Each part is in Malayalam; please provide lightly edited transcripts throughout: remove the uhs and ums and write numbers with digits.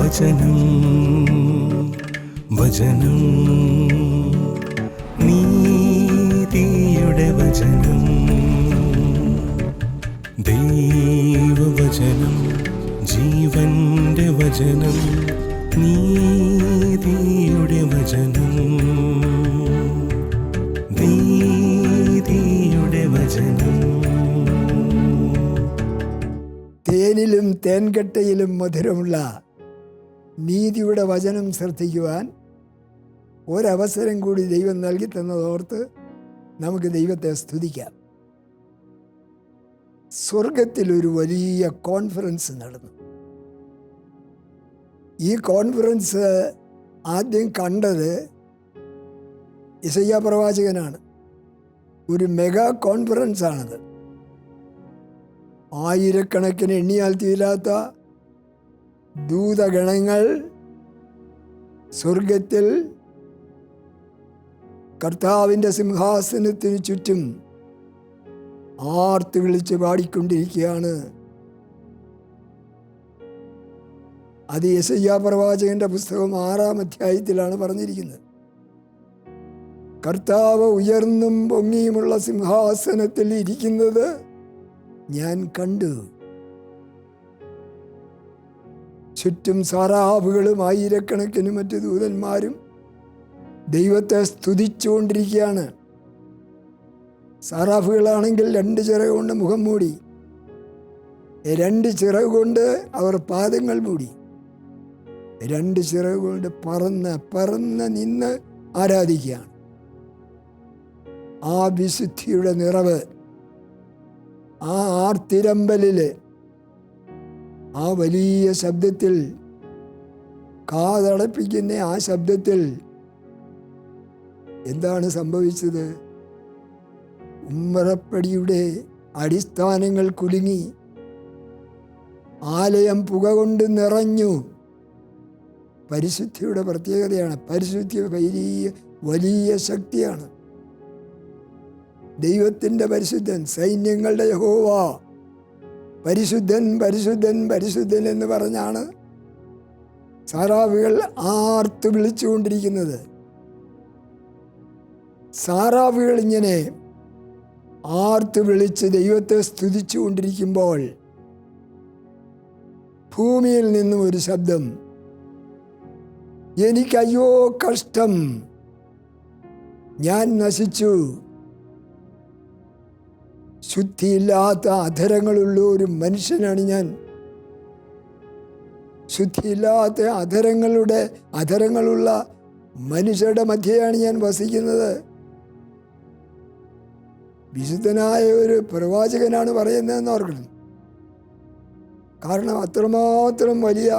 വചനം വചനം നീതിയുടെ വചനം ദൈവവചനം ജീവന്റെ വചനം നീതിയുടെ വചനം നീതിയുടെ വചനം. തേനിലും തേൻകട്ടയിലും മധുരമുള്ള നീതിയുടെ വചനം ശ്രദ്ധിക്കുവാൻ ഒരവസരം കൂടി ദൈവം നൽകി തന്നതോർത്ത് നമുക്ക് ദൈവത്തെ സ്തുതിക്കാം. സ്വർഗത്തിലൊരു വലിയ കോൺഫറൻസ് നടന്നു. ഈ കോൺഫറൻസ് ആദ്യം കണ്ടത് യെശയ്യാ പ്രവാചകനാണ്. ഒരു മെഗാ കോൺഫറൻസ് ആണത്. ആയിരക്കണക്കിന് എണ്ണിയാൽ തീരാത്ത ദൂതഗണങ്ങൾ സ്വർഗത്തിൽ കർത്താവിൻ്റെ സിംഹാസനത്തിന് ചുറ്റും ആർത്ത് വിളിച്ച് പാടിക്കൊണ്ടിരിക്കുകയാണ്. അത് യെശയ്യാ പ്രവാചകന്റെ പുസ്തകം 6-ാം അധ്യായത്തിലാണ് പറഞ്ഞിരിക്കുന്നത്. കർത്താവ് ഉയർന്നും പൊങ്ങിയുമുള്ള സിംഹാസനത്തിൽ ഇരിക്കുന്നത് ഞാൻ കണ്ടു. ചുറ്റും സാറാഫുകളും ആയിരക്കണക്കിന് മറ്റു ദൂതന്മാരും ദൈവത്തെ സ്തുതിച്ചുകൊണ്ടിരിക്കുകയാണ്. സാറാഫുകളാണെങ്കിൽ 2 ചിറക് കൊണ്ട് മുഖം മൂടി, 2 ചിറക് കൊണ്ട് അവർ പാദങ്ങൾ മൂടി, 2 ചിറക് കൊണ്ട് പറന്ന് നിന്ന് ആരാധിക്കുകയാണ്. ആ വിശുദ്ധിയുടെ നിറവ്, ആ ആർത്തിരമ്പലിൽ, ആ വലിയ ശബ്ദത്തിൽ, കാതടപ്പിക്കുന്ന ആ ശബ്ദത്തിൽ എന്താണ് സംഭവിച്ചത്? ഉമ്മറപ്പടിയുടെ അടിസ്ഥാനങ്ങൾ കുലുങ്ങി, ആലയം പുക കൊണ്ട് നിറഞ്ഞു. പരിശുദ്ധിയുടെ പ്രത്യേകതയാണ്. പരിശുദ്ധി വലിയ ശക്തിയാണ്. ദൈവത്തിൻ്റെ പരിശുദ്ധൻ, സൈന്യങ്ങളുടെ യഹോവ പരിശുദ്ധൻ പരിശുദ്ധൻ പരിശുദ്ധൻ എന്ന് പറഞ്ഞാണ് സാറാഫുകൾ ആർത്ത് വിളിച്ചുകൊണ്ടിരിക്കുന്നത്. സാറാഫുകൾ ഇങ്ങനെ ആർത്ത് വിളിച്ച് ദൈവത്തെ സ്തുതിച്ചുകൊണ്ടിരിക്കുമ്പോൾ ഭൂമിയിൽ നിന്നും ഒരു ശബ്ദം, എനിക്കയ്യോ കഷ്ടം, ഞാൻ നശിച്ചു. ശുദ്ധിയില്ലാത്ത അധരങ്ങളുള്ള ഒരു മനുഷ്യനാണ് ഞാൻ. ശുദ്ധിയില്ലാത്ത അധരങ്ങളുള്ള മനുഷ്യരുടെ മധ്യയാണ് ഞാൻ വസിക്കുന്നത്. വിശുദ്ധനായ ഒരു പ്രവാചകനാണ് പറയുന്നതെന്ന് ഓർക്കണം. കാരണം അത്രമാത്രം വലിയ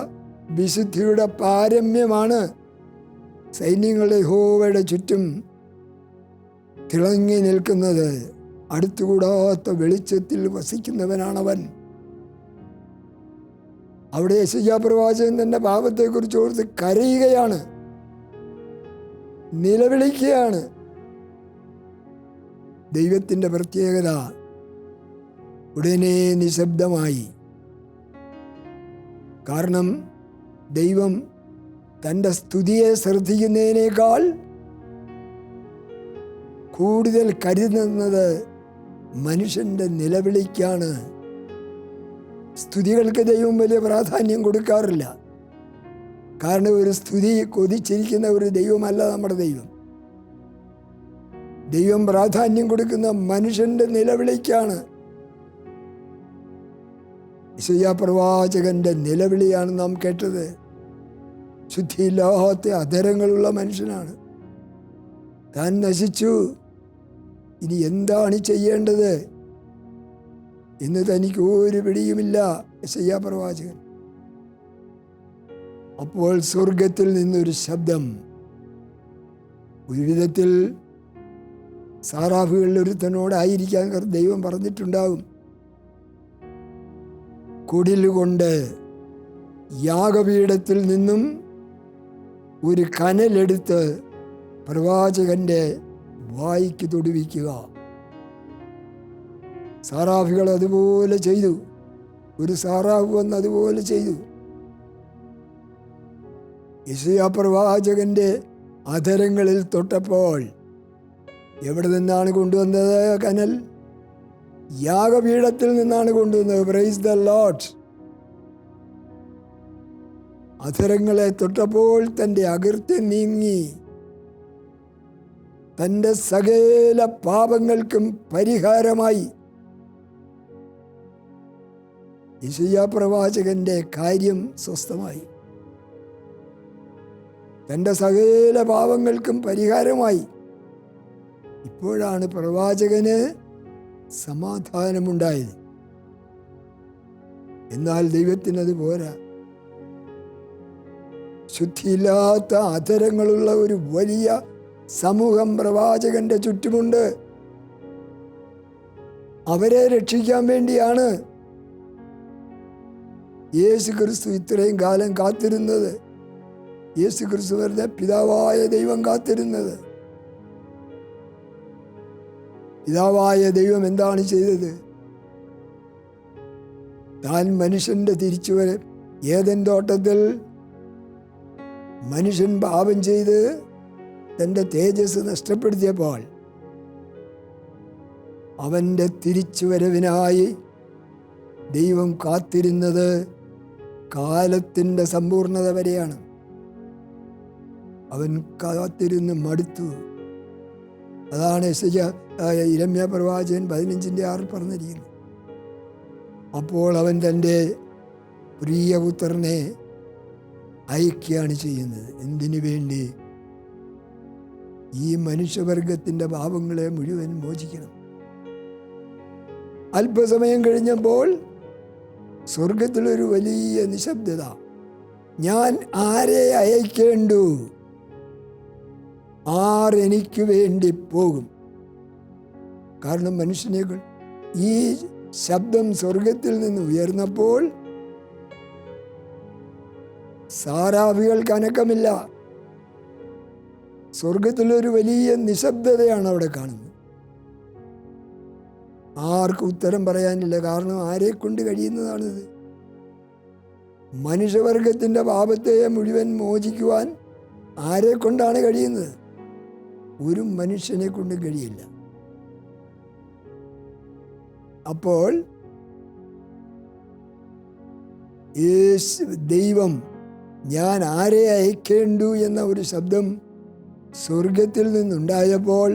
വിശുദ്ധിയുടെ പാരമ്യമാണ് സൈന്യങ്ങളുടെ യഹോവയുടെ ചുറ്റും തിളങ്ങി നിൽക്കുന്നത്. അടുത്തുകൂടാത്ത വെളിച്ചത്തിൽ വസിക്കുന്നവനാണവൻ. അവിടെ യെശയ്യാ പ്രവാചകൻ തന്റെ പാപത്തെക്കുറിച്ച് ഓർത്ത് കരയുകയാണ്, നിലവിളിക്കുകയാണ്. ദൈവത്തിൻ്റെ പ്രത്യേകത ഉടനെ നിശബ്ദമായി. കാരണം ദൈവം തൻ്റെ സ്തുതിയെ ശ്രദ്ധിക്കുന്നതിനേക്കാൾ കൂടുതൽ കരുതുന്നത് മനുഷ്യൻ്റെ നിലവിളിക്കാണ്. സ്തുതികൾക്ക് ദൈവം വലിയ പ്രാധാന്യം കൊടുക്കാറില്ല. കാരണം ഒരു സ്തുതി കൊതിച്ചിരിക്കുന്ന ഒരു ദൈവമല്ല നമ്മുടെ ദൈവം. ദൈവം പ്രാധാന്യം കൊടുക്കുന്ന മനുഷ്യൻ്റെ നിലവിളിക്കാണ്. യെശയ്യാ പ്രവാചകന്റെ നിലവിളിയാണ് നാം കേട്ടത്. ശുദ്ധിയില്ലാത്ത അധരങ്ങളുള്ള മനുഷ്യനാണ്. താൻ നശിച്ചു, ഇനി എന്താണ് ചെയ്യേണ്ടത് എന്ന് തനിക്ക് ഒരു പിടിയുമില്ല യെശയ്യാ പ്രവാചകൻ. അപ്പോൾ സ്വർഗത്തിൽ നിന്നൊരു ശബ്ദം, ഒരു വിധത്തിൽ സാറാഫുകളിൽ ഒരുത്തനോടായിരിക്കാൻ ദൈവം പറഞ്ഞിട്ടുണ്ടാകും. കുടിലുകൊണ്ട് യാഗപീഠത്തിൽ നിന്നും ഒരു കനലെടുത്ത് പ്രവാചകന്റെ വായിക്ക് തൊടുവിക്കുക. സാറാഫുകൾ അതുപോലെ ചെയ്തു. ഒരു സാറാഫ് വന്ന് അതുപോലെ ചെയ്തു. യെശയ്യാ പ്രവാചകന്റെ അധരങ്ങളിൽ തൊട്ടപ്പോൾ എവിടെ നിന്നാണ് കൊണ്ടുവന്നത്? കനൽ യാഗപീഠത്തിൽ നിന്നാണ് കൊണ്ടുവന്നത്. Praise the lord. അധരങ്ങളെ തൊട്ടപ്പോൾ തൻ്റെ അകൃത്യം നീങ്ങി, തൻ്റെ സകല പാപങ്ങൾക്കും പരിഹാരമായി. യെശയ്യാ പ്രവാചകന്റെ കാര്യം സ്വസ്ഥമായി, തൻ്റെ സകല പാപങ്ങൾക്കും പരിഹാരമായി. ഇപ്പോഴാണ് പ്രവാചകന് സമാധാനമുണ്ടായത്. എന്നാൽ ദൈവത്തിനത് പോരാ. ശുദ്ധിയില്ലാത്ത അധരങ്ങളുള്ള ഒരു വലിയ സമൂഹം പ്രവാചകന്റെ ചുറ്റുമുണ്ട്. അവരെ രക്ഷിക്കാൻ വേണ്ടിയാണ് യേശു ക്രിസ്തു ഇത്രയും കാലം കാത്തിരുന്നത്. യേശു ക്രിസ്തു വെറുതെ പിതാവായ ദൈവം കാത്തിരുന്നത്. പിതാവായ ദൈവം എന്താണ് ചെയ്തത്? താൻ മനുഷ്യന്റെ തിരിച്ചുവരെ ഏദൻ തോട്ടത്തിൽ മനുഷ്യൻ പാപം ചെയ്ത് തൻ്റെ തേജസ് നഷ്ടപ്പെടുത്തിയപ്പോൾ അവൻ്റെ തിരിച്ചുവരവിനായി ദൈവം കാത്തിരുന്നത് കാലത്തിൻ്റെ സമ്പൂർണത വരെയാണ്. അവൻ കാത്തിരുന്ന് മടുത്തു. അതാണ് യിരെമ്യാ പ്രവാചകൻ 15:6 പറഞ്ഞിരിക്കുന്നത്. അപ്പോൾ അവൻ തൻ്റെ പ്രിയപുത്രനെ അയക്കുകയാണ് ചെയ്യുന്നത്. എന്തിനു വേണ്ടി? ഈ മനുഷ്യവർഗത്തിൻ്റെ പാപങ്ങളെ മുഴുവൻ മോചിക്കണം. അല്പസമയം കഴിഞ്ഞപ്പോൾ സ്വർഗത്തിലൊരു വലിയ നിശബ്ദത. ഞാൻ ആരെ അയക്കേണ്ടു? ആരെനിക്ക് വേണ്ടി പോകും? കാരണം മനുഷ്യനേക്കാൾ ഈ ശബ്ദം സ്വർഗത്തിൽ നിന്ന് ഉയർന്നപ്പോൾ സാരാഭികൾക്ക് അനക്കമില്ല. സ്വർഗത്തിലൊരു വലിയ നിശബ്ദതയാണ് അവിടെ കാണുന്നത്. ആർക്കും ഉത്തരം പറയാനില്ല. കാരണം ആരെ കൊണ്ട് കഴിയുന്നതാണിത്? മനുഷ്യവർഗത്തിൻ്റെ പാപത്തെ മുഴുവൻ മോചിക്കുവാൻ ആരെ കൊണ്ടാണ് കഴിയുന്നത്? ഒരു മനുഷ്യനെ കൊണ്ട് കഴിയില്ല. അപ്പോൾ ദൈവം ഞാൻ ആരെ അയക്കേണ്ടു എന്ന ഒരു ശബ്ദം സ്വർഗത്തിൽ നിന്നുണ്ടായപ്പോൾ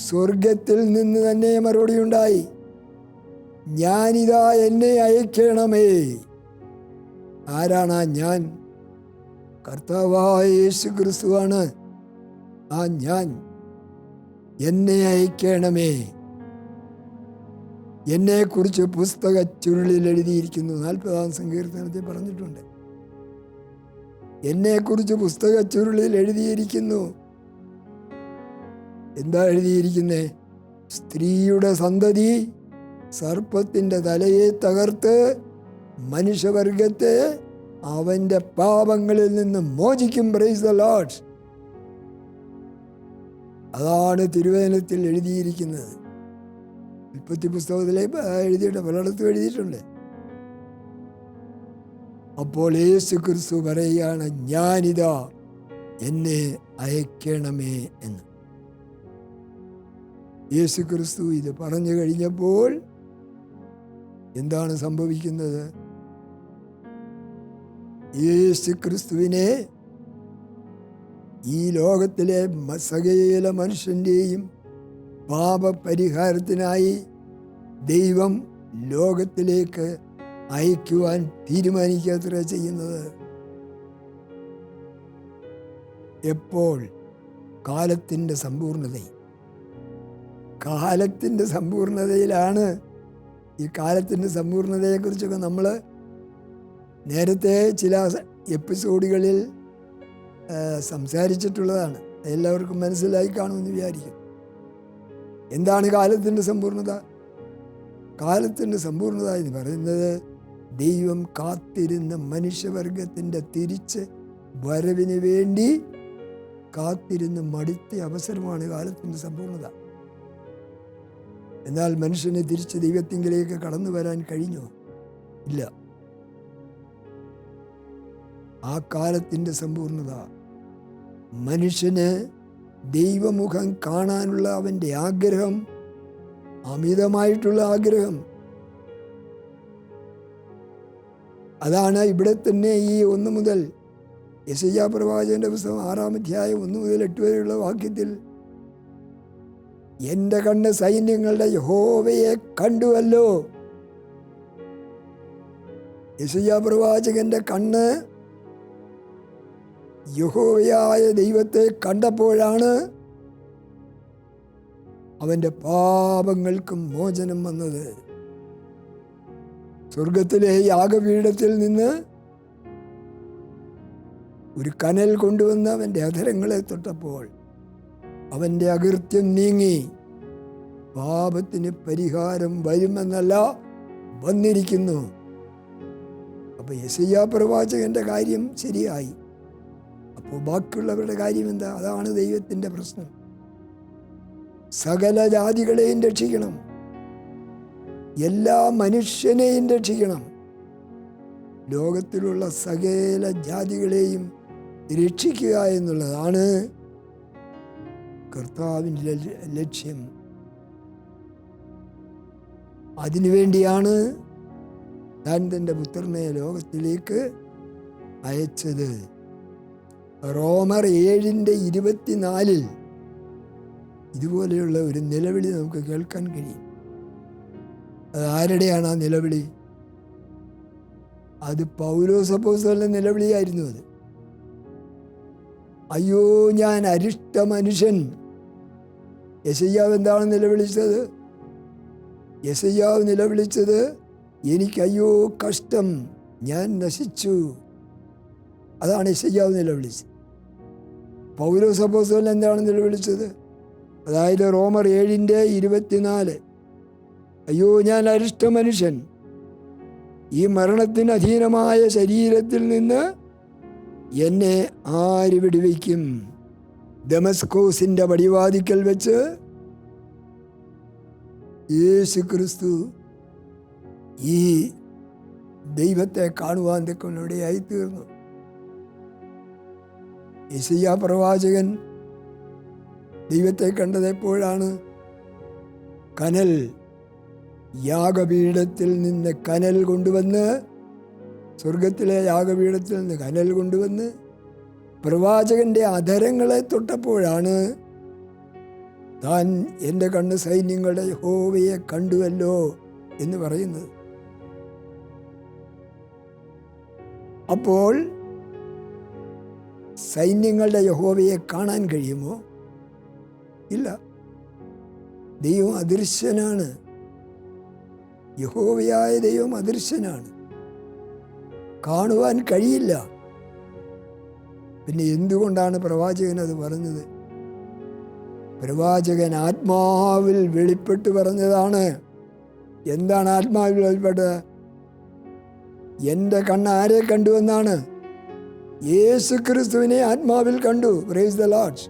സ്വർഗത്തിൽ നിന്ന് തന്നെ മറുപടി ഉണ്ടായി. ഞാനിതാ, എന്നെ അയക്കണമേ. ആരാണ് ആ ഞാൻ? കർത്താവായ യേശു ക്രിസ്തുവാണ് ആ ഞാൻ. എന്നെ അയക്കണമേ. എന്നെക്കുറിച്ച് പുസ്തക ചുരുളിൽ എഴുതിയിരിക്കുന്നു. 40-ാം സങ്കീർത്തനത്തിൽ പറഞ്ഞിട്ടുണ്ട്. എന്നെക്കുറിച്ച് പുസ്തക ചുരുളിൽ എഴുതിയിരിക്കുന്നു. എന്താ എഴുതിയിരിക്കുന്നേ? സ്ത്രീയുടെ സന്തതി സർപ്പത്തിൻ്റെ തലയെ തകർത്ത് മനുഷ്യവർഗത്തെ അവൻ്റെ പാപങ്ങളിൽ നിന്ന് മോചിക്കും. Price the Lord. അതാണ് തിരുവചനത്തിൽ എഴുതിയിരിക്കുന്നത്. ഉൽപ്പത്തി പുസ്തകത്തിലെ എഴുതിയിട്ട് പലയിടത്തും എഴുതിയിട്ടുണ്ട്. അപ്പോൾ യേശു ക്രിസ്തു പറയുകയാണ്, ഞാനിതാ, എന്നെ അയക്കണമേ എന്ന്. യേശു ക്രിസ്തു ഇത് പറഞ്ഞു കഴിഞ്ഞപ്പോൾ എന്താണ് സംഭവിക്കുന്നത്? യേശു ക്രിസ്തുവിനെ ഈ ലോകത്തിലെ സകല മനുഷ്യൻ്റെയും പാപപരിഹാരത്തിനായി ദൈവം ലോകത്തിലേക്ക് അയക്കുവാൻ തീരുമാനിക്കാത്ര ചെയ്യുന്നത്. എപ്പോൾ? കാലത്തിൻ്റെ സമ്പൂർണതയിൽ. കാലത്തിൻ്റെ സമ്പൂർണതയിലാണ്. ഈ കാലത്തിൻ്റെ സമ്പൂർണതയെക്കുറിച്ചൊക്കെ നമ്മൾ നേരത്തെ ചില എപ്പിസോഡുകളിൽ സംസാരിച്ചിട്ടുള്ളതാണ്. എല്ലാവർക്കും മനസ്സിലായി കാണുമെന്ന് വിചാരിക്കും. എന്താണ് കാലത്തിൻ്റെ സമ്പൂർണത? കാലത്തിൻ്റെ സമ്പൂർണത എന്ന് പറയുന്നത് ദൈവം കാത്തിരുന്ന മനുഷ്യവർഗത്തിൻ്റെ തിരിച്ച് വരവിന് വേണ്ടി കാത്തിരുന്ന് മടുത്ത അവസരമാണ് കാലത്തിൻ്റെ സമ്പൂർണത. എന്നാൽ മനുഷ്യനെ തിരിച്ച് ദൈവത്തിങ്കിലേക്ക് കടന്നു വരാൻ കഴിഞ്ഞോ? ഇല്ല. ആ കാലത്തിൻ്റെ സമ്പൂർണത. മനുഷ്യന് ദൈവമുഖം കാണാനുള്ള അവൻ്റെ ആഗ്രഹം, അമിതമായിട്ടുള്ള ആഗ്രഹം. അതാണ് ഇവിടെ തന്നെ ഈ 1 മുതൽ യെശയ്യാ പ്രവാചകന്റെ പുസ്തകം 6-ാം അധ്യായം 1 മുതൽ 8 വരെയുള്ള വാക്യത്തിൽ, എൻ്റെ കണ്ണ് സൈന്യങ്ങളുടെ യഹോവയെ കണ്ടുവല്ലോ. യെശയ്യാ പ്രവാചകന്റെ കണ്ണ് യഹോവയായ ദൈവത്തെ കണ്ടപ്പോഴാണ് അവൻ്റെ പാപങ്ങൾക്കും മോചനം വന്നത്. സ്വർഗത്തിലെ യാഗപീഠത്തിൽ നിന്ന് ഒരു കനൽ കൊണ്ടുവന്ന് അവൻ്റെ അധരങ്ങളെ തൊട്ടപ്പോൾ അവൻ്റെ അകൃത്യം നീങ്ങി. പാപത്തിന് പരിഹാരം വരുമെന്നല്ല, വന്നിരിക്കുന്നു. അപ്പോൾ യെശയ്യാ പ്രവാചകന്റെ കാര്യം ശരിയായി. അപ്പോൾ ബാക്കിയുള്ളവരുടെ കാര്യം എന്താ? അതാണ് ദൈവത്തിൻ്റെ പ്രശ്നം. സകല ജാതികളെയും രക്ഷിക്കണം, എല്ലാ മനുഷ്യനെയും രക്ഷിക്കണം. ലോകത്തിലുള്ള സകല ജാതികളെയും രക്ഷിക്കുക എന്നുള്ളതാണ് കർത്താവിൻ്റെ ലക്ഷ്യം. അതിനുവേണ്ടിയാണ് താൻ തൻ്റെ പുത്രനെ ലോകത്തിലേക്ക് അയച്ചത്. റോമർ 7:24 ഇതുപോലെയുള്ള ഒരു നിലവിളി നമുക്ക് കേൾക്കാൻ കഴിയും. അത് ആരുടെയാണ് ആ നിലവിളി? അത് പൗലോസ് അപ്പോസ്തലന്റെ നിലവിളിയായിരുന്നു. അത് അയ്യോ ഞാൻ അരിഷ്ട മനുഷ്യൻ. യെശയ്യാവ് എന്താണ് നിലവിളിച്ചത്? യെശയ്യാവ് നിലവിളിച്ചത് എനിക്കയ്യോ കഷ്ടം, ഞാൻ നശിച്ചു. അതാണ് യെശയ്യാവ് നിലവിളിച്ചത്. പൗലോസ് അപ്പോസ്തലൻ എന്താണ് നിലവിളിച്ചത്? അതായത് റോമർ 7:24 അയ്യോ ഞാൻ അരിഷ്ട മനുഷ്യൻ, ഈ മരണത്തിന് അധീനമായ ശരീരത്തിൽ നിന്ന് എന്നെ ആര് വിടുവിക്കും? ദമസ്കോസിൻ്റെ പടിവാതിക്കൽ വെച്ച് യേശു ക്രിസ്തു ഈ ദൈവത്തെ കാണുവാൻ തക്കവനിടയായി തീർന്നു. യെശയ്യാ പ്രവാചകൻ ദൈവത്തെ കണ്ടത് എപ്പോഴാണ്? കനൽ, യാഗപീഠത്തിൽ നിന്ന് കനൽ കൊണ്ടുവന്ന്, സ്വർഗത്തിലെ യാഗപീഠത്തിൽ നിന്ന് കനൽ കൊണ്ടുവന്ന് പ്രവാചകന്റെ അധരങ്ങളെ തൊട്ടപ്പോഴാണ് താൻ എൻ്റെ കണ്ണ് സൈന്യങ്ങളുടെ യഹോവയെ കണ്ടുവല്ലോ എന്ന് പറയുന്നത്. അപ്പോൾ സൈന്യങ്ങളുടെ യഹോവയെ കാണാൻ കഴിയുമോ? ഇല്ല. ദൈവം അദൃശ്യനാണ്. യഹോവയായ ദൈവം അദൃശ്യനാണ്, കാണുവാൻ കഴിയില്ല. പിന്നെ എന്തുകൊണ്ടാണ് പ്രവാചകൻ അത് പറഞ്ഞത്? പ്രവാചകൻ ആത്മാവിൽ വെളിപ്പെട്ട് പറഞ്ഞതാണ്. എന്താണ് ആത്മാവിൽ വെളിപ്പെട്ടത്? എൻ്റെ കണ്ണ് ആരെ കണ്ടുവെന്നാണ്? യേശു ക്രിസ്തുവിനെ ആത്മാവിൽ കണ്ടു. Price the Lord.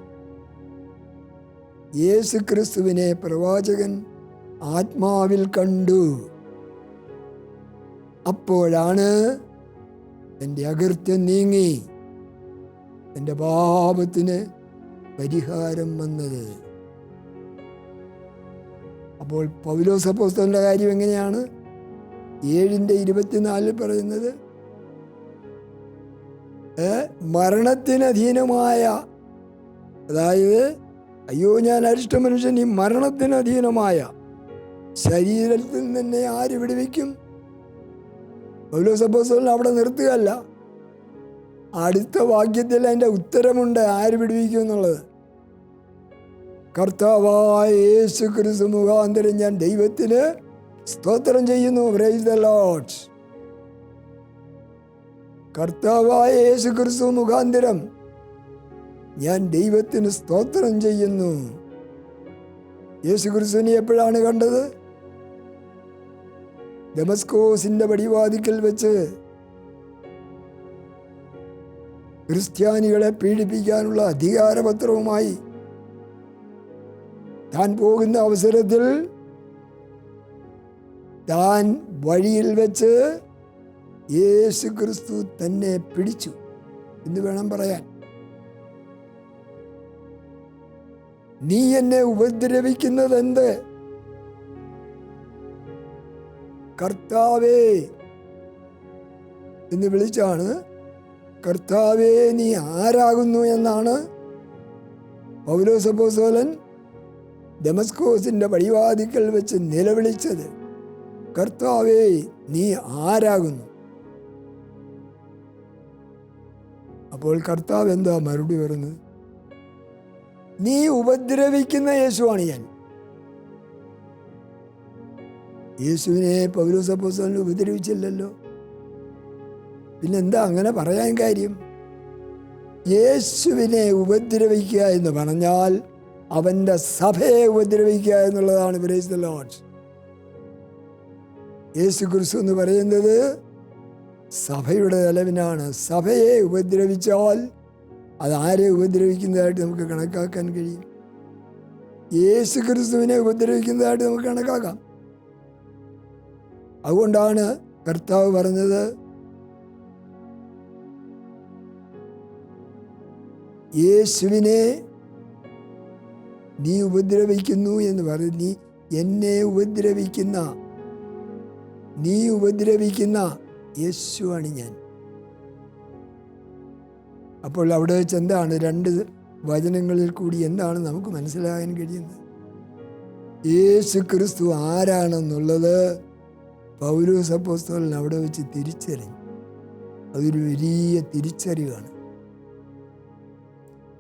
യേശു ക്രിസ്തുവിനെ പ്രവാചകൻ ആത്മാവിൽ കണ്ടു. അപ്പോഴാണ് എൻ്റെ അകൃത്യം നീങ്ങി, എൻ്റെ പാപത്തിന് പരിഹാരം വന്നത്. അപ്പോൾ പൗലോസ് അപ്പോസ്തലന്റെ കാര്യം എങ്ങനെയാണ്? 7:24 പറയുന്നത് മരണത്തിനധീനമായ, അതായത് അയ്യോ ഞാൻ അരിഷ്ട മനുഷ്യൻ, ഈ മരണത്തിനധീനമായ ശരീരത്തിൽ നിന്നെ ആര് വിടുവിക്കും? പൗലോസ് അപ്പോസ്തലൻ അവിടെ നിർത്തുകയല്ല, അടുത്ത വാക്യത്തിൽ അതിൻ്റെ ഉത്തരമുണ്ട്, ആര് വിടുവിക്കും എന്നുള്ളത്. കർത്താവായ യേശു ക്രിസ്തു മുഖാന്തരം ഞാൻ ദൈവത്തിന് സ്തോത്രം ചെയ്യുന്നു. Price the Lord. കർത്താവായ യേശു ക്രിസ്തു മുഖാന്തരം ഞാൻ ദൈവത്തിന് സ്തോത്രം ചെയ്യുന്നു. യേശു ക്രിസ്തുവിനെ എപ്പോഴാണ് കണ്ടത്? ദമസ്കോസിന്റെ പടിവാതിക്കൽ വെച്ച് ക്രിസ്ത്യാനികളെ പീഡിപ്പിക്കാനുള്ള അധികാരപത്രവുമായി താൻ പോകുന്ന അവസരത്തിൽ താൻ വഴിയിൽ വെച്ച് യേശു ക്രിസ്തു തന്നെ പിടിച്ചു. എന്ന് വേണം പറയാൻ. നീ എന്നെ ഉപദ്രവിക്കുന്നത് എന്ത്? കർത്താവേ എന്ന് വിളിച്ചാണ്. കർത്താവേ നീ ആരാകുന്നു എന്നാണ് പൗലോസ് അപ്പോസ്തലൻ ദമസ്കോസിന്റെ വഴിവാതിക്കൽ വെച്ച് നിലവിളിച്ചത്. കർത്താവേ നീ ആരാകുന്നു? അപ്പോൾ കർത്താവ് എന്താ മറുപടി പറയുന്നത്? നീ ഉപദ്രവിക്കുന്ന യേശുവാണ് ഞാൻ. യേശുവിനെ പൗലോസ് അപ്പോസ്തലൻ ഉപദ്രവിച്ചില്ലല്ലോ. പിന്നെന്താ അങ്ങനെ പറയാൻ കാര്യം? യേശുവിനെ ഉപദ്രവിക്കുക എന്ന് പറഞ്ഞാൽ അവൻ്റെ സഭയെ ഉപദ്രവിക്കുക എന്നുള്ളതാണ്. Praise the Lord. യേശു ക്രിസ്തു എന്ന് പറയുന്നത് സഭയുടെ തലവനാണ്. സഭയെ ഉപദ്രവിച്ചാൽ അത് ആരെ ഉപദ്രവിക്കുന്നതായിട്ട് നമുക്ക് കണക്കാക്കാൻ കഴിയും? യേശു ക്രിസ്തുവിനെ ഉപദ്രവിക്കുന്നതായിട്ട് നമുക്ക് കണക്കാക്കാം. അതുകൊണ്ടാണ് കർത്താവ് പറഞ്ഞത്, യേശുവിനെ നീ ഉപദ്രവിക്കുന്നു എന്ന് പറയും. നീ എന്നെ ഉപദ്രവിക്കുന്ന, നീ ഉപദ്രവിക്കുന്ന യേശുവാണ് ഞാൻ. അപ്പോൾ അവിടെ വെച്ച് എന്താണ്, രണ്ട് വചനങ്ങളിൽ കൂടി എന്താണ് നമുക്ക് മനസ്സിലാകാൻ കഴിയുന്നത്? യേശു ക്രിസ്തു ആരാണെന്നുള്ളത് പൗലോസ് അപ്പോസ്തലൻ അവിടെ വെച്ച് തിരിച്ചറിഞ്ഞു. അതൊരു വലിയ തിരിച്ചറിവാണ്.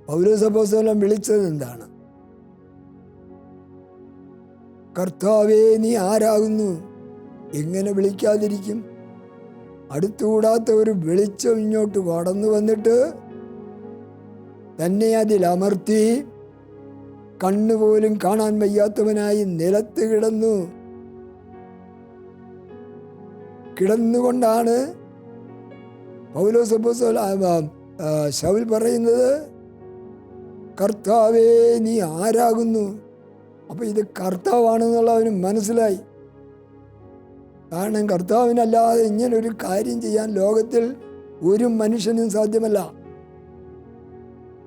പൗലോസ് അപ്പോസ്തലൻ വിളിച്ചത് എന്താണ്? കർത്താവേ നീ ആരാകുന്നു? എങ്ങനെ വിളിക്കാതിരിക്കും? അടുത്തുകൂടാത്ത ഒരു വെളിച്ചം ഇങ്ങോട്ട് കടന്നു വന്നിട്ട് തന്നെ അതിൽ അമർത്തി കണ്ണുപോലും കാണാൻ വയ്യാത്തവനായി നിലത്ത് കിടന്നുകൊണ്ടാണ് പൗലോസ് അപ്പോസ്തലൻ ശൗൽ പറയുന്നത്, കർത്താവേ നീ ആരാകുന്നു? അപ്പോൾ ഇത് കർത്താവാണെന്നുള്ള അവന് മനസ്സിലായി. കാരണം കർത്താവിനല്ലാതെ ഇങ്ങനൊരു കാര്യം ചെയ്യാൻ ലോകത്തിൽ ഒരു മനുഷ്യനും സാധ്യമല്ല.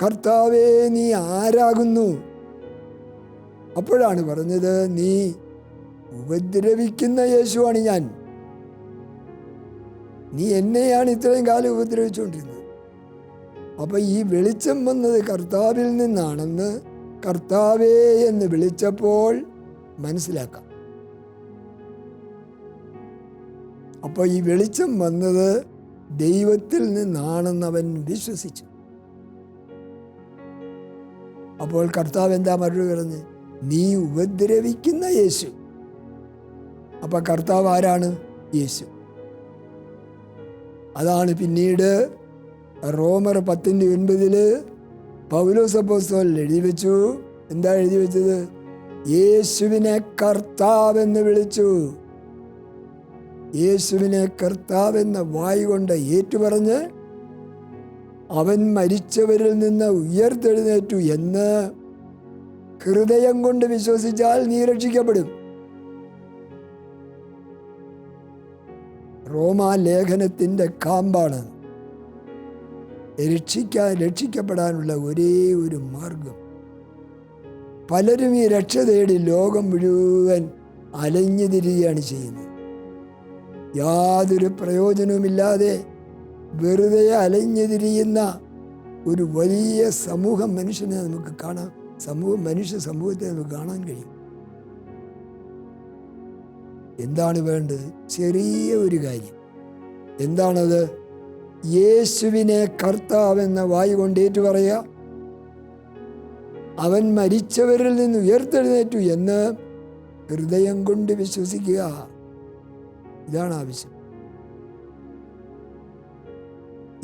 കർത്താവേ നീ ആരാകുന്നു? അപ്പോഴാണ് പറഞ്ഞത്, നീ ഉപദ്രവിക്കുന്ന യേശുവാണ് ഞാൻ. നീ എന്നെയാണ് ഇത്രയും കാലം ഉപദ്രവിച്ചുകൊണ്ടിരുന്നത്. അപ്പം ഈ വെളിച്ചം വന്നത് കർത്താവിൽ നിന്നാണെന്ന് കർത്താവേ എന്ന് വിളിച്ചപ്പോൾ മനസ്സിലാക്കാം. അപ്പോൾ ഈ വെളിച്ചം വന്നത് ദൈവത്തിൽ നിന്നാണെന്ന് അവൻ വിശ്വസിച്ചു. അപ്പോൾ കർത്താവ് എന്താ മറുപടി പറഞ്ഞ്? നീ ഉപദ്രവിക്കുന്ന യേശു. അപ്പൊ കർത്താവ് ആരാണ്? യേശു. അതാണ് പിന്നീട് റോമർ 10:9 പൗലോസ് അപ്പോസ്തലൻ എഴുതി വെച്ചു. എന്താ എഴുതി വെച്ചത്? യേശുവിനെ കർത്താവെന്ന് വിളിച്ചു. യേശുവിനെ കർത്താവെന്ന വായ് കൊണ്ട് ഏറ്റുപറഞ്ഞ് അവൻ മരിച്ചവരിൽ നിന്ന് ഉയർത്തെഴുന്നേറ്റു എന്ന് ഹൃദയം കൊണ്ട് വിശ്വസിച്ചാൽ നീ രക്ഷിക്കപ്പെടും. റോമാലേഖനത്തിൻ്റെ കാമ്പാണ് രക്ഷിക്കപ്പെടാനുള്ള ഒരേ ഒരു മാർഗം. പലരും ഈ രക്ഷ തേടി ലോകം മുഴുവൻ അലഞ്ഞു തിരികെയാണ് ചെയ്യുന്നത്. യാതൊരു പ്രയോജനവുമില്ലാതെ വെറുതെ അലഞ്ഞു തിരിയുന്ന ഒരു വലിയ മനുഷ്യനെ നമുക്ക് കാണാം. മനുഷ്യ സമൂഹത്തെ നമുക്ക് കാണാൻ കഴിയും. എന്താണ് വേണ്ടത്? ചെറിയ ഒരു കാര്യം. എന്താണത്? യേശുവിനെ കർത്താവെന്ന വായ് കൊണ്ട് ഏറ്റു പറയുക, അവൻ മരിച്ചവരിൽ നിന്ന് ഉയർത്തെഴുന്നേറ്റു എന്ന് ഹൃദയം കൊണ്ട് വിശ്വസിക്കുക. ഇതാണ് ആവശ്യം.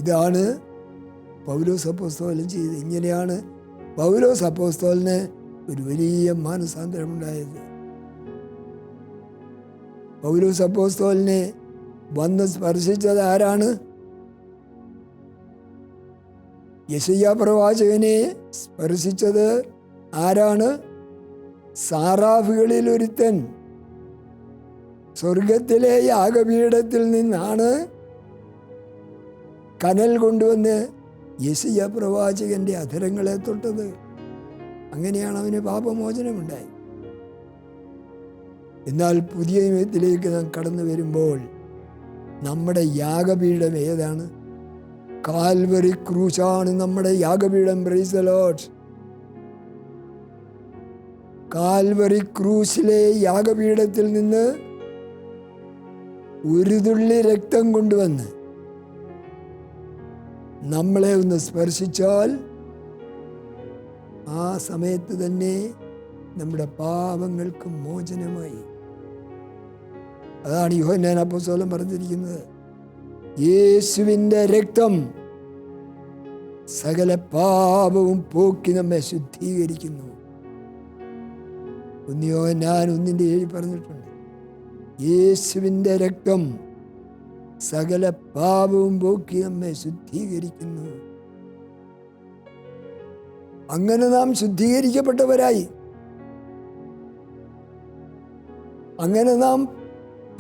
ഇതാണ് പൗലോസ് അപ്പോസ്തലൻ ചെയ്തത്. ഇങ്ങനെയാണ് പൗലോസ് അപ്പോസ്തലന് ഒരു വലിയ മാനസാന്തരമുണ്ടായത്. പൗലോസ് അപ്പോസ്തലനെ വന്ന് സ്പർശിച്ചത് ആരാണ്? യെശയ്യാ പ്രവാചകനെ സ്പർശിച്ചത് ആരാണ്? സാറാഫുകളിൽ ഒരുത്തൻ. സ്വർഗത്തിലെ യാഗപീഠത്തിൽ നിന്നാണ് കനൽ കൊണ്ടുവന്ന് യെശയ്യാ പ്രവാചകന്റെ അധരങ്ങളെ തൊട്ടത്. അങ്ങനെയാണ് അവന് പാപമോചനമുണ്ടായി. എന്നാൽ പുതിയ നിയമത്തിലേക്ക് നാം കടന്നു വരുമ്പോൾ നമ്മുടെ യാഗപീഠം ഏതാണ്? കാൽവറി ക്രൂശാണ് നമ്മുടെ യാഗപീഠം. Praise the Lord. കാൽവറി ക്രൂശിലെ യാഗപീഠത്തിൽ നിന്ന് ഒരു തുള്ളി രക്തം കൊണ്ടുവന്ന് നമ്മളെ ഒന്ന് സ്പർശിച്ചാൽ ആ സമയത്ത് തന്നെ നമ്മുടെ പാപങ്ങൾക്ക് മോചനമായി. അതാണ് യോഹന്നാൻ അപ്പോസ്തലൻ പറഞ്ഞിരിക്കുന്നത്. യേശുവിൻ്റെ രക്തം സകല പാപവും പോക്കി നമ്മെ ശുദ്ധീകരിക്കുന്നു. യോഹന്നാൻ 1:7 പറഞ്ഞിട്ടുണ്ട്. യേശുവിൻ്റെ രക്തം സകല പാപവും പോക്കി നമ്മെ ശുദ്ധീകരിക്കുന്നു. അങ്ങനെ നാം ശുദ്ധീകരിക്കപ്പെട്ടവരായി. അങ്ങനെ നാം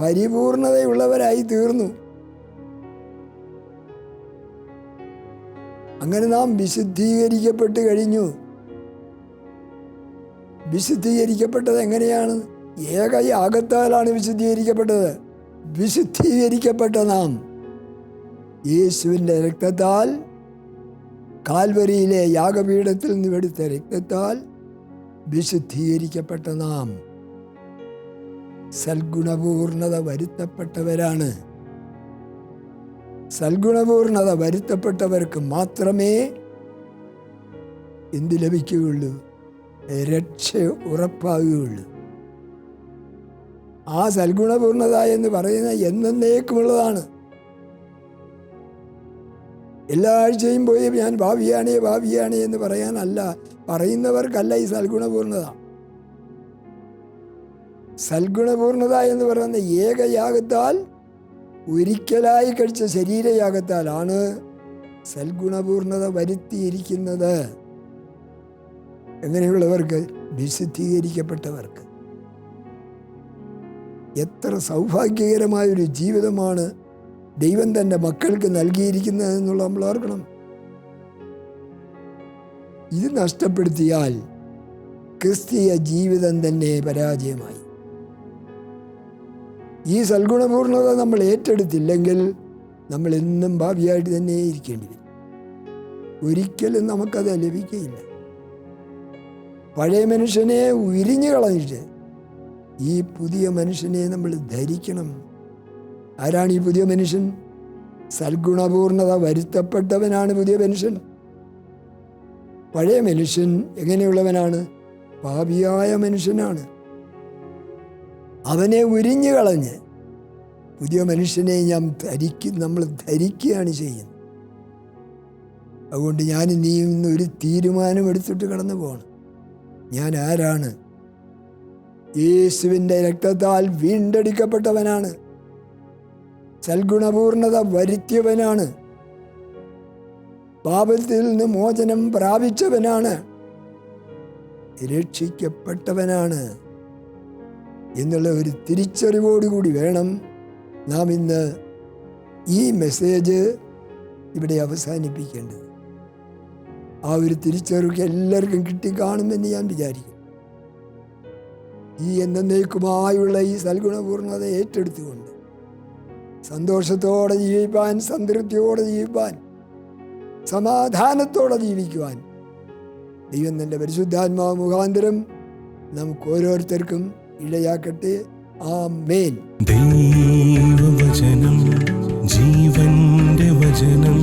പരിപൂർണതയുള്ളവരായി തീർന്നു. അങ്ങനെ നാം വിശുദ്ധീകരിക്കപ്പെട്ട് കഴിഞ്ഞു. വിശുദ്ധീകരിക്കപ്പെട്ടത് എങ്ങനെയാണ്? ഏകയാഗത്താലാണ് വിശുദ്ധീകരിക്കപ്പെട്ടത്. വിശുദ്ധീകരിക്കപ്പെട്ട നാം യേശുവിൻ്റെ രക്തത്താൽ, കാൽവരിയിലെ യാഗപീഠത്തിൽ നിന്നെടുത്ത രക്തത്താൽ വിശുദ്ധീകരിക്കപ്പെട്ട നാം സൽഗുണപൂർണത വരുത്തപ്പെട്ടവരാണ്. സൽഗുണപൂർണത വരുത്തപ്പെട്ടവർക്ക് മാത്രമേ എന്ത് ലഭിക്കുകയുള്ളൂ? രക്ഷ ഉറപ്പാകുകയുള്ളൂ. ആ സൽഗുണപൂർണത എന്ന് പറയുന്നത് എന്നേക്കുമുള്ളതാണ്. എല്ലാ ആഴ്ചയും പോയി ഞാൻ ഭാവിയാണ് എന്ന് പറയാനല്ല, പറയുന്നവർക്കല്ല ഈ സൽഗുണപൂർണത. സൽഗുണപൂർണത എന്ന് പറയുന്ന ഏകയാഗത്താൽ, ഒരിക്കലായി കഴിച്ച ശരീരയാഗത്താലാണ് സൽഗുണപൂർണത വരുത്തിയിരിക്കുന്നത്. എങ്ങനെയുള്ളവർക്ക്? വിശുദ്ധീകരിക്കപ്പെട്ടവർക്ക്. എത്ര സൗഭാഗ്യകരമായൊരു ജീവിതമാണ് ദൈവം തൻ്റെ മക്കൾക്ക് നൽകിയിരിക്കുന്നതെന്നുള്ള നമ്മൾ ഓർക്കണം. ഇത് നഷ്ടപ്പെടുത്തിയാൽ ക്രിസ്തീയ ജീവിതം തന്നെ പരാജയമായി. ഈ സൽഗുണപൂർണത നമ്മൾ ഏറ്റെടുത്തില്ലെങ്കിൽ നമ്മൾ എന്നും ഭാവിയായിട്ട് തന്നെ ഇരിക്കേണ്ടി വരും. ഒരിക്കലും നമുക്കത് ലഭിക്കുകയില്ല. പഴയ മനുഷ്യനെ ഉരിഞ്ഞു കളഞ്ഞിട്ട് ഈ പുതിയ മനുഷ്യനെ നമ്മൾ ധരിക്കണം. ആരാണ് ഈ പുതിയ മനുഷ്യൻ? സൽഗുണപൂർണത വരുത്തപ്പെട്ടവനാണ് പുതിയ മനുഷ്യൻ. പഴയ മനുഷ്യൻ എങ്ങനെയുള്ളവനാണ്? പാപിയായ മനുഷ്യനാണ്. അവനെ ഉരിഞ്ഞു കളഞ്ഞ് പുതിയ മനുഷ്യനെ നമ്മൾ ധരിക്കുകയാണ് ചെയ്യുന്നത്. അതുകൊണ്ട് ഞാൻ നീയും ഇന്നൊരു തീരുമാനമെടുത്തിട്ട് കടന്നു പോകണം. ഞാൻ ആരാണ്? യേശുവിൻ്റെ രക്തത്താൽ വീണ്ടെടുക്കപ്പെട്ടവനാണ്. സൽഗുണപൂർണത വരുത്തിയവനാണ്. പാപത്തിൽ നിന്ന് മോചനം പ്രാപിച്ചവനാണ്. രക്ഷിക്കപ്പെട്ടവനാണ് എന്നുള്ള ഒരു തിരിച്ചറിവോടുകൂടി വേണം നാം ഇന്ന് ഈ മെസ്സേജ് ഇവിടെ അവസാനിപ്പിക്കേണ്ടത്. ആ ഒരു തിരിച്ചറിവ് എല്ലാവർക്കും കിട്ടിക്കാണുമെന്ന് ഞാൻ വിചാരിക്കുന്നു. ഈ എന്നേക്കുമായുള്ള ഈ സൽഗുണപൂർണത ഏറ്റെടുത്തുകൊണ്ട് സന്തോഷത്തോടെ ജീവിപ്പാൻ, സംതൃപ്തിയോടെ ജീവിപ്പാൻ, സമാധാനത്തോടെ ജീവിക്കുവാൻ ദൈവം തൻ്റെ പരിശുദ്ധാത്മാവ് മുഖാന്തരം നമുക്ക് ഓരോരുത്തർക്കും ഇടയാക്കട്ടെ. ആമേൻ. ദൈവവചനം ജീവന്റെ വചനം.